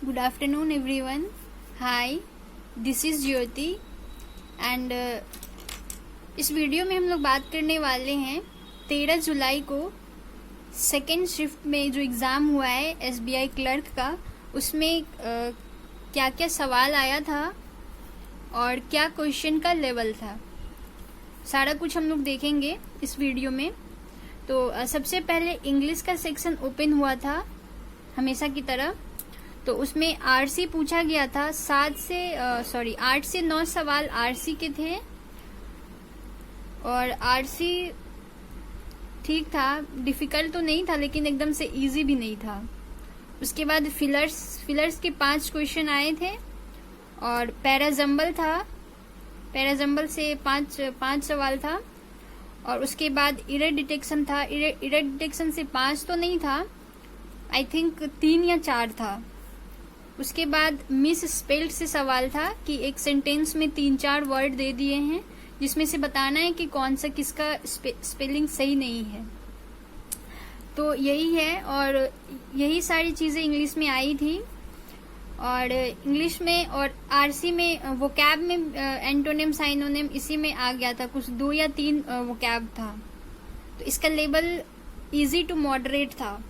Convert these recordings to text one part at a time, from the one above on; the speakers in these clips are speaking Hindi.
Good afternoon everyone. Hi, this is Jyoti and इस वीडियो में हम लोग बात करने वाले हैं 13 जुलाई को सेकेंड शिफ्ट में जो एग्ज़ाम हुआ है SBI क्लर्क का, उसमें क्या क्या सवाल आया था और क्या क्वेश्चन का लेवल था, सारा कुछ हम लोग देखेंगे इस वीडियो में। तो सबसे पहले इंग्लिश का सेक्शन ओपन हुआ था हमेशा की तरह। तो उसमें आरसी पूछा गया था। 8 से 9 सवाल आरसी के थे और आरसी ठीक था, डिफिकल्ट तो नहीं था लेकिन एकदम से इजी भी नहीं था। उसके बाद फिलर्स के 5 क्वेश्चन आए थे और पैराजम्बल था, पैराजम्बल से 5 सवाल था। और उसके बाद इरर डिटेक्शन था, इरर डिटेक्शन से 5 तो नहीं था, आई थिंक 3 या 4 था। उसके बाद मिस स्पेल्ड से सवाल था कि एक सेंटेंस में 3-4 वर्ड दे दिए हैं जिसमें से बताना है कि कौन सा किसका स्पेलिंग सही नहीं है। तो यही है और यही सारी चीज़ें इंग्लिश में आई थी। और इंग्लिश में और आरसी में वोकैब में एंटोनिम साइनोनिम इसी में आ गया था, कुछ 2 या 3 वोकैब था। तो इसका लेवल इजी टू मॉडरेट था,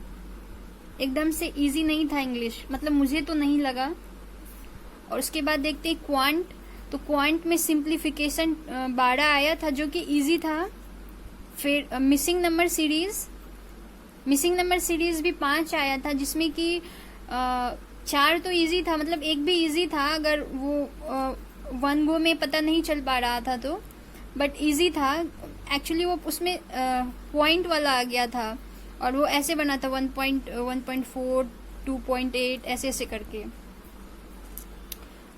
एकदम से इजी नहीं था इंग्लिश, मतलब मुझे तो नहीं लगा। और उसके बाद देखते हैं क्वांट। तो क्वांट में सिंप्लीफिकेशन 12 आया था जो कि इजी था। फिर मिसिंग नंबर सीरीज भी 5 आया था जिसमें कि 4 तो इजी था, मतलब एक भी इजी था अगर वो 1 गो में पता नहीं चल पा रहा था तो, बट इजी था एक्चुअली। वो उसमें पॉइंट वाला आ गया था और वो ऐसे बना था 1.4 2.8 ऐसे करके।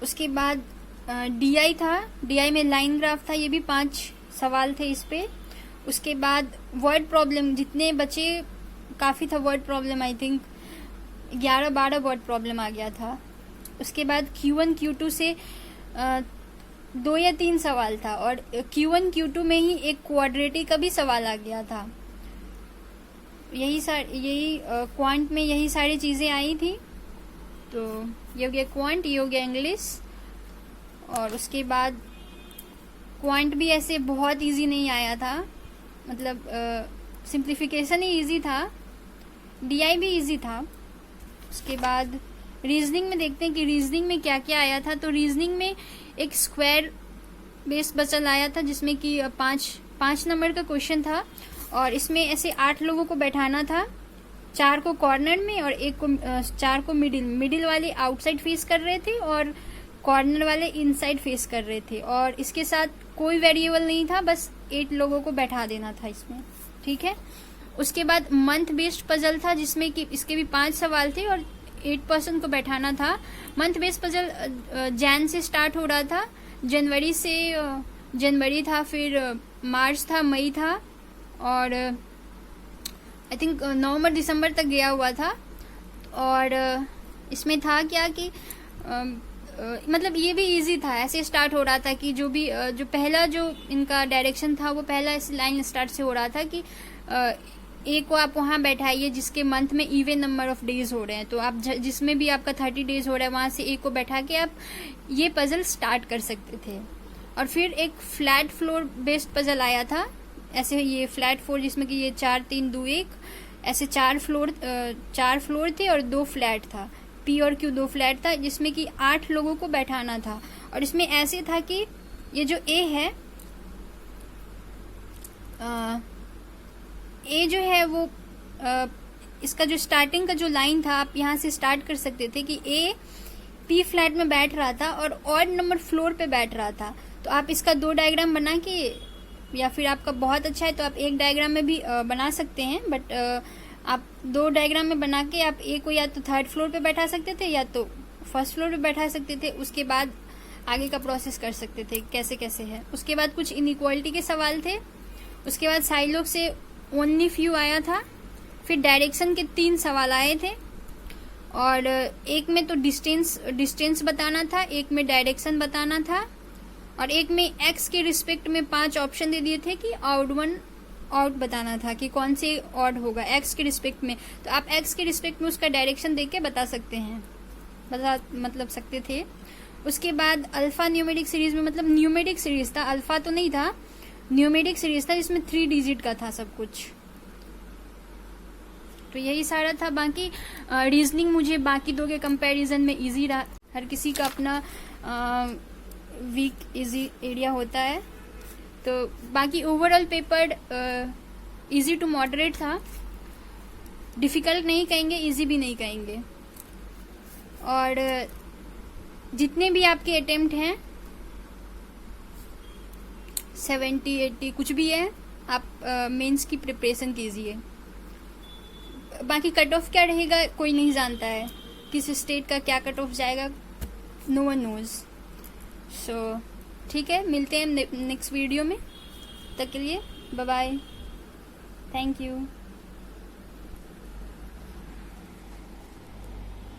उसके बाद DI था, DI में लाइन ग्राफ था, ये भी 5 सवाल थे इस पे। उसके बाद वर्ड प्रॉब्लम जितने बचे काफ़ी था word problem, I think 11-12 word problem आ गया था। उसके बाद Q1 Q2 से 2 या 3 सवाल था और Q1 Q2 में ही एक क्वाड्रेटिक का भी सवाल आ गया था। यही क्वांट में यही सारी चीज़ें आई थी। तो ये हो गया क्वांट, ये हो गया इंग्लिश। और उसके बाद क्वांट भी ऐसे बहुत इजी नहीं आया था, मतलब सिंप्लीफिकेशन ही इजी था, DI भी इजी था। उसके बाद रीजनिंग में देखते हैं कि रीजनिंग में क्या क्या आया था। तो रीजनिंग में एक स्क्वायर बेस बचल आया था जिसमें कि 5 नंबर का क्वेश्चन था और इसमें ऐसे 8 लोगों को बैठाना था, 4 को कॉर्नर में और 4 को मिडिल वाले आउटसाइड फेस कर रहे थे और कॉर्नर वाले इनसाइड फेस कर रहे थे। और इसके साथ कोई वेरिएबल नहीं था, बस 8 लोगों को बैठा देना था इसमें, ठीक है। उसके बाद मंथ बेस्ड पजल था जिसमें कि इसके भी 5 सवाल थे और 8 पर्सन को बैठाना था। मंथ बेस्ड पजल जैन से स्टार्ट हो रहा था, जनवरी था, फिर मार्च था, मई था और आई थिंक नवंबर दिसंबर तक गया हुआ था। और इसमें था क्या कि मतलब ये भी इजी था, ऐसे स्टार्ट हो रहा था कि जो पहला जो इनका डायरेक्शन था वो पहला इस लाइन स्टार्ट से हो रहा था कि ए को आप वहाँ बैठाइए जिसके मंथ में इवन नंबर ऑफ डेज हो रहे हैं। तो आप जिसमें भी आपका 30 डेज हो रहा है वहाँ से ए को बैठा के आप ये पजल स्टार्ट कर सकते थे। और फिर एक फ्लैट फ्लोर बेस्ड पजल आया था, ऐसे ये फ्लैट 4 जिसमें कि ये 4 3 2 1 ऐसे 4 फ्लोर थे और 2 फ्लैट था, P और Q 2 फ्लैट था जिसमें कि 8 लोगों को बैठाना था। और इसमें ऐसे था कि ये जो A है, A जो है वो इसका जो स्टार्टिंग का जो लाइन था आप यहाँ से स्टार्ट कर सकते थे कि A P फ्लैट में बैठ रहा था और ऑड नंबर फ्लोर पे बैठ रहा था। तो आप इसका 2 डायग्राम बना के, या फिर आपका बहुत अच्छा है तो आप एक डायग्राम में भी बना सकते हैं, बट आप 2 डायग्राम में बना के आप ए को या तो 3rd फ्लोर पे बैठा सकते थे या तो 1st फ्लोर पे बैठा सकते थे। उसके बाद आगे का प्रोसेस कर सकते थे कैसे कैसे है। उसके बाद कुछ इनइक्वालिटी के सवाल थे। उसके बाद साइलोग से ओनली फ्यू आया था। फिर डायरेक्शन के 3 सवाल आए थे और एक में तो डिस्टेंस बताना था, एक में डायरेक्शन बताना था और एक में एक्स के रिस्पेक्ट में 5 ऑप्शन दे दिए थे कि आउट बताना था कि कौन से ऑड होगा एक्स के रिस्पेक्ट में। तो आप एक्स के रिस्पेक्ट में उसका डायरेक्शन देके बता सकते हैं। बता मतलब सकते थे। उसके बाद अल्फा न्यूमेरिक सीरीज में, मतलब न्यूमेरिक सीरीज था, अल्फा तो नहीं था, न्यूमेरिक सीरीज था जिसमें 3 डिजिट का था सब कुछ। तो यही सारा था। बाकी रीजनिंग मुझे बाकी दो के कंपैरिजन में इजी रहा। हर किसी का अपना वीक इजी एरिया होता है। तो बाकी overall paper easy to moderate था, डिफिकल्ट नहीं कहेंगे, इजी भी नहीं कहेंगे। और जितने भी आपके अटेम्प्ट हैं 70-80 कुछ भी है, आप मेंस की प्रिपरेशन कीजिए। बाकी कट ऑफ क्या रहेगा कोई नहीं जानता है, किस स्टेट का क्या कट ऑफ जाएगा, नो वन नोज। सो ठीक है, मिलते हैं नेक्स्ट वीडियो में। तब तक के लिए बाय बाय, थैंक यू।